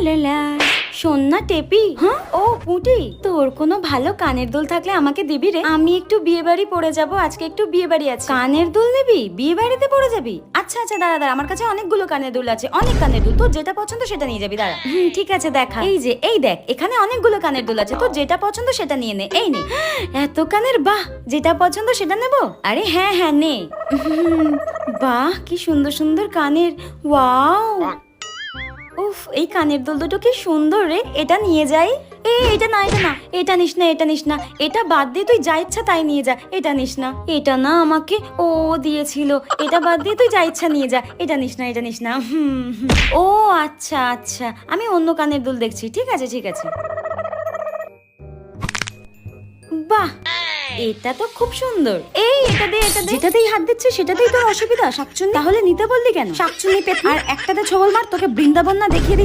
লা লা। শোন না টেপি। হ্যাঁ ও পুঁটি, তোর কোনো ভালো কানের দুল থাকলে আমাকে দিবি রে। আমি একটু বিয়ে বাড়ি পড়ে যাবো, আজকে একটু বিয়ে বাড়ি আছে। কানের দুল নিবি? বিয়ে বাড়িতে পড়ে যাবি? আচ্ছা আচ্ছা দাঁড়া দাঁড়া, আমার কাছে অনেকগুলো কানের দুল আছে, অনেক কানের দুল। তোর যেটা পছন্দ সেটা নিয়ে যাবি। দাঁড়া, ঠিক আছে দেখা। এই যে এই দেখ, এখানে অনেকগুলো কানের দুল আছে, তোর যেটা পছন্দ সেটা নিয়ে নে। এই নে। এত কানের, বাহ, যেটা পছন্দ সেটা নেবো। আরে হ্যাঁ হ্যাঁ নে। বাহ কি সুন্দর সুন্দর কানের, ওয়াও। উফ, এই কানের দুল দুটো কি সুন্দর রে, এটা নিয়ে যাই। এটা না, এটা না, এটা নিস না, এটা নিস না, এটা বাদ দিয়ে তুই যা ইচ্ছা তাই নিয়ে যা। এটা নিস না, এটা না আমাকে ও দিয়েছিল, এটা বাদ দিয়ে তুই যা ইচ্ছা নিয়ে যা। এটা নিস না, এটা নিস না। ও আচ্ছা আচ্ছা, আমি অন্য কানের দুল দেখছি। ঠিক আছে ঠিক আছে। বাহ, এটা তো খুব সুন্দর। এটা দে, এটা দে। যেটাতেই হাত দিচ্ছে সেটাতেই তোর অসুবিধা? শাকচুন্নি, তাহলে নিতে বললি কেন? শাকচুন্নি পেট আর একটাতে ছবল মার, তোকে বৃন্দাবন না দেখিয়ে দিচ্ছি।